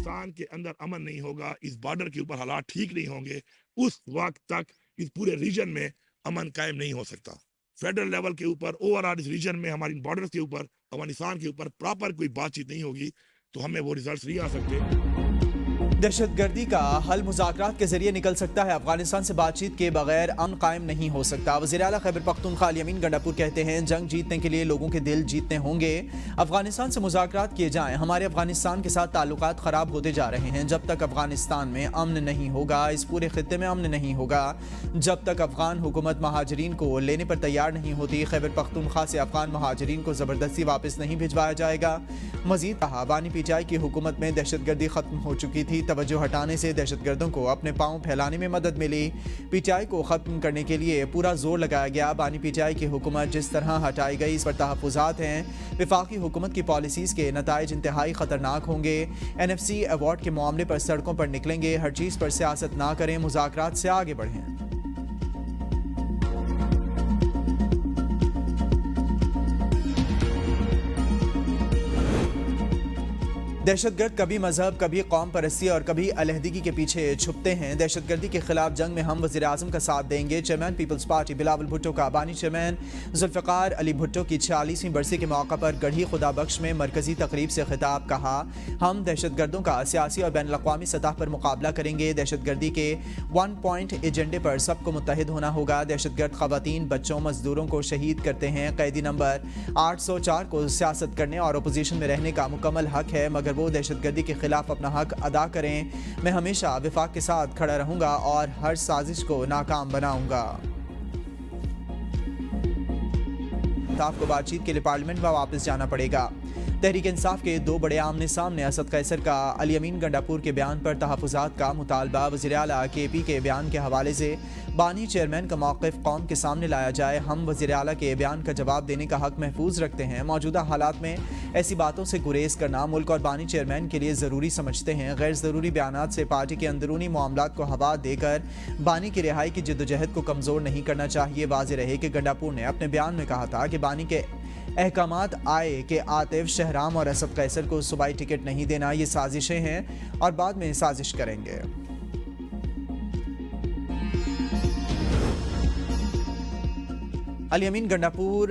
افغانستان کے اندر امن نہیں ہوگا, اس بارڈر کے اوپر حالات ٹھیک نہیں ہوں گے, اس وقت تک اس پورے ریجن میں امن قائم نہیں ہو سکتا. فیڈرل لیول کے اوپر اوور آل اس ریجن میں ہماری بارڈرز کے اوپر افغانستان کے اوپر پراپر کوئی بات چیت نہیں ہوگی تو ہمیں وہ ریزلٹس نہیں آ سکتے. دہشت گردی کا حل مذاکرات کے ذریعے نکل سکتا ہے, افغانستان سے بات چیت کے بغیر امن قائم نہیں ہو سکتا. وزیر اعلیٰ خیبر پختونخوا الیمین گنڈاپور کہتے ہیں جنگ جیتنے کے لیے لوگوں کے دل جیتنے ہوں گے. افغانستان سے مذاکرات کیے جائیں, ہمارے افغانستان کے ساتھ تعلقات خراب ہوتے جا رہے ہیں. جب تک افغانستان میں امن نہیں ہوگا, اس پورے خطے میں امن نہیں ہوگا, جب تک افغان حکومت مہاجرین کو لینے پر تیار نہیں ہوتی, خیبر پختونخوا سے افغان مہاجرین کو زبردستی واپس نہیں بھجوایا جائے گا. مزید کہا بانی پی ٹی آئی کی حکومت میں دہشت گردی ختم ہو چکی تھی, توجہ ہٹانے سے دہشت گردوں کو اپنے پاؤں پھیلانے میں مدد ملی. پی ٹی آئی کو ختم کرنے کے لیے پورا زور لگایا گیا. بانی پی ٹی آئی کی حکومت جس طرح ہٹائی گئی, اس پر تحفظات ہیں. وفاقی حکومت کی پالیسیز کے نتائج انتہائی خطرناک ہوں گے. این ایف سی ایوارڈ کے معاملے پر سڑکوں پر نکلیں گے, ہر چیز پر سیاست نہ کریں, مذاکرات سے آگے بڑھیں. دہشت گرد کبھی مذہب, کبھی قوم پرستی اور کبھی علیحدگی کے پیچھے چھپتے ہیں. دہشت گردی کے خلاف جنگ میں ہم وزیر اعظم کا ساتھ دیں گے. چیئرمین پیپلز پارٹی بلاول بھٹو کا بانی چیئرمین ذوالفقار علی بھٹو کی 46ویں برسی کے موقع پر گڑھی خدا بخش میں مرکزی تقریب سے خطاب. کہا ہم دہشت گردوں کا سیاسی اور بین الاقوامی سطح پر مقابلہ کریں گے. دہشت گردی کے 1 پوائنٹ ایجنڈے پر سب کو متحد ہونا ہوگا. دہشت گرد خواتین, بچوں, مزدوروں کو شہید کرتے ہیں. قیدی نمبر 804 کو سیاست کرنے اور اپوزیشن میں رہنے کا مکمل حق ہے, مگر وہ دہشت گردی کے خلاف اپنا حق ادا کریں. میں ہمیشہ وفاق کے ساتھ کھڑا رہوں گا اور ہر سازش کو ناکام بناؤں گا. کو بات چیت کے لیے پارلیمنٹ میں واپس جانا پڑے گا. تحریک انصاف کے 2 بڑے آمنے سامنے. اسد قیصر کا الیمین گنڈاپور کے بیان پر تحفظات کا مطالبہ. وزیر اعلیٰ کے پی کے بیان کے حوالے سے بانی چیئرمین کا موقف قوم کے سامنے لایا جائے. ہم وزیر اعلیٰ کے بیان کا جواب دینے کا حق محفوظ رکھتے ہیں. موجودہ حالات میں ایسی باتوں سے گریز کرنا ملک اور بانی چیئرمین کے لیے ضروری سمجھتے ہیں. غیر ضروری بیانات سے پارٹی کے اندرونی معاملات کو ہوا دے کر بانی کی رہائی کی جدوجہد کو کمزور نہیں کرنا چاہیے. واضح رہے کہ گنڈاپور نے اپنے بیان میں کہا تھا کہ بانی کے احکامات آئے کہ عاطف, شہرام اور اسد قیصر کو صوبائی ٹکٹ نہیں دینا, یہ سازشیں ہیں اور بعد میں سازش کریں گے. الیمین گنڈاپور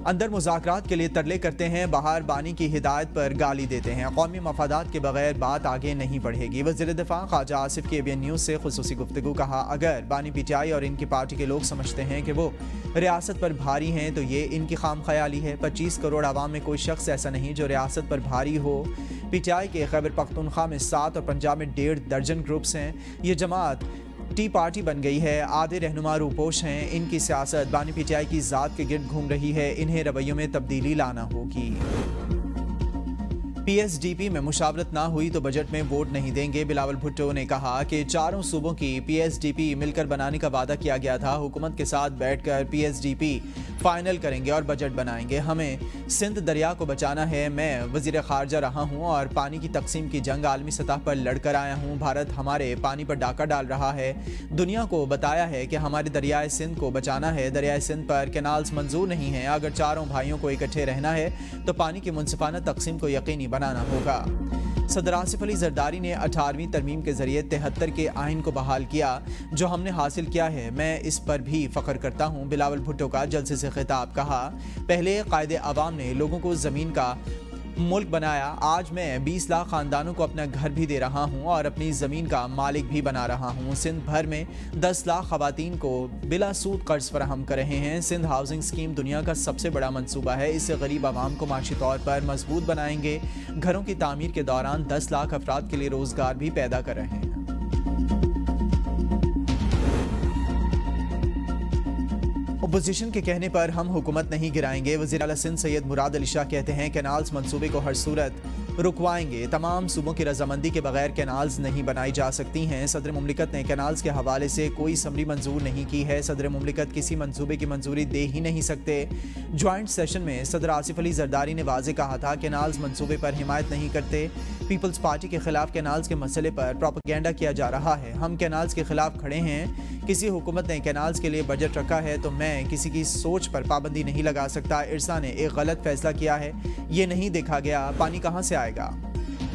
اندر مذاکرات کے لیے ترلے کرتے ہیں, باہر بانی کی ہدایت پر گالی دیتے ہیں. قومی مفادات کے بغیر بات آگے نہیں بڑھے گی. وزیر دفاع خواجہ آصف کی اے بی این نیوز سے خصوصی گفتگو. کہا اگر بانی پی ٹی آئی اور ان کی پارٹی کے لوگ سمجھتے ہیں کہ وہ ریاست پر بھاری ہیں تو یہ ان کی خام خیالی ہے. 25 کروڑ عوام میں کوئی شخص ایسا نہیں جو ریاست پر بھاری ہو. پی ٹی آئی کے خیبر پختونخوا میں 7 اور پنجاب میں 1.5 درجن گروپس ہیں. یہ جماعت ٹی پارٹی بن گئی ہے. آدھے رہنما روپوش ہیں. ان کی سیاست بانی پی ٹی آئی کی ذات کے گرد گھوم رہی ہے. انہیں رویوں میں تبدیلی لانا ہوگی. پی ایس ڈی پی میں مشاورت نہ ہوئی تو بجٹ میں ووٹ نہیں دیں گے. بلاول بھٹو نے کہا کہ 4 صوبوں کی پی ایس ڈی پی مل کر بنانے کا وعدہ کیا گیا تھا. حکومت کے ساتھ بیٹھ کر P S D P final کریں گے اور بجٹ بنائیں گے. ہمیں سندھ دریا کو بچانا ہے. میں وزیر خارجہ رہا ہوں اور پانی کی تقسیم کی جنگ عالمی سطح پر لڑ کر آیا ہوں. بھارت ہمارے پانی پر ڈاکہ ڈال رہا ہے. دنیا کو بتایا ہے کہ ہمارے دریائے سندھ کو بچانا ہے. دریائے سندھ پر کینالز منظور نہیں ہیں. اگر 4 بھائیوں کو اکٹھے رہنا ہے تو پانی کی منصفانہ تقسیم کو یقینی بنانا ہوگا. صدر آصف علی زرداری نے 18ویں ترمیم کے ذریعے 73 کے آئین کو بحال کیا. جو ہم نے حاصل کیا ہے میں اس پر بھی فخر کرتا ہوں. بلاول بھٹو کا جلسے سے خطاب. کہا پہلے قائد عوام نے لوگوں کو زمین کا ملک بنایا. آج میں 20 لاکھ خاندانوں کو اپنا گھر بھی دے رہا ہوں اور اپنی زمین کا مالک بھی بنا رہا ہوں. سندھ بھر میں 10 لاکھ خواتین کو بلا سود قرض فراہم کر رہے ہیں. سندھ ہاؤسنگ اسکیم دنیا کا سب سے بڑا منصوبہ ہے. اس سے غریب عوام کو معاشی طور پر مضبوط بنائیں گے. گھروں کی تعمیر کے دوران 10 لاکھ افراد کے لیے روزگار بھی پیدا کر رہے ہیں. اپوزیشن کے کہنے پر ہم حکومت نہیں گرائیں گے. وزیر اعلیٰ سندھ سید مراد علی شاہ کہتے ہیں کینالز منصوبے کو ہر صورت رکوائیں گے. تمام صوبوں کی رضامندی کے بغیر کینالز نہیں بنائی جا سکتی ہیں. صدر مملکت نے کینالز کے حوالے سے کوئی اسمبلی منظور نہیں کی ہے. صدر مملکت کسی منصوبے کی منظوری دے ہی نہیں سکتے. جوائنٹ سیشن میں صدر آصف علی زرداری نے واضح کہا تھا کینالز منصوبے پر حمایت نہیں کرتے. پیپلز پارٹی کے خلاف کینالز کے مسئلے پر پروپیگنڈا کیا جا رہا ہے. ہم کینالز کے خلاف کھڑے ہیں. کسی حکومت نے کینالز کے لیے بجٹ رکھا ہے تو میں کسی کی سوچ پر پابندی نہیں لگا سکتا. ارسا نے ایک غلط فیصلہ کیا ہے. یہ نہیں دیکھا گیا پانی کہاں سے آئے گا.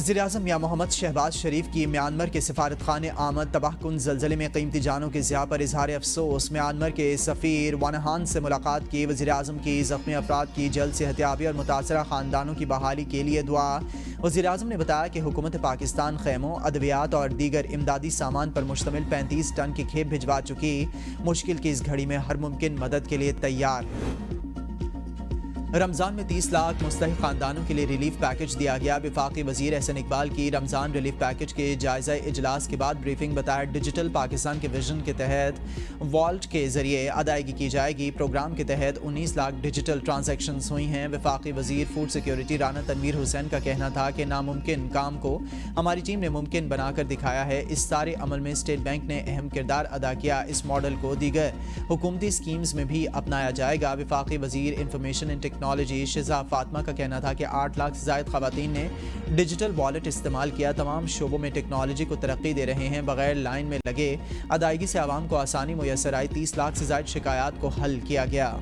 وزیراعظم میاں محمد شہباز شریف کی میانمار کے سفارت خانے آمد تباہ کن زلزلے میں قیمتی جانوں کے ضیاع پر اظہار افسوس. میانمار کے سفیر وانہان سے ملاقات کی. وزیراعظم کی زخمی افراد کی جلد صحتیابی اور متاثرہ خاندانوں کی بحالی کے لیے دعا. وزیراعظم نے بتایا کہ حکومت پاکستان خیموں، ادویات اور دیگر امدادی سامان پر مشتمل 35 ٹن کی کھیپ بھجوا چکی. مشکل کی اس گھڑی میں ہر ممکن مدد کے لیے تیار. رمضان میں 30 لاکھ مستحق خاندانوں کے لیے ریلیف پیکج دیا گیا. وفاقی وزیر احسن اقبال کی رمضان ریلیف پیکج کے جائزہ اجلاس کے بعد بریفنگ. بتایا ڈیجیٹل پاکستان کے ویژن کے تحت والٹ کے ذریعے ادائیگی کی جائے گی. پروگرام کے تحت 19 لاکھ ڈیجیٹل ٹرانزیکشنز ہوئی ہیں. وفاقی وزیر فوڈ سیکیورٹی رانا تنویر حسین کا کہنا تھا کہ ناممکن کام کو ہماری ٹیم نے ممکن بنا کر دکھایا ہے. اس سارے عمل میں اسٹیٹ بینک نے اہم کردار ادا کیا. اس ماڈل کو دیگر حکومتی اسکیمز میں بھی اپنایا جائے گا. وفاقی وزیر information and technology Shaza Fatima کا کہنا تھا کہ 8 لاکھ سے زائد خواتین نے ڈیجیٹل والیٹ استعمال کیا. تمام شعبوں میں ٹیکنالوجی کو ترقی دے رہے ہیں. بغیر لائن میں لگے ادائیگی سے عوام کو آسانی میسر آئی. 30 لاکھ سے زائد شکایات کو حل کیا گیا.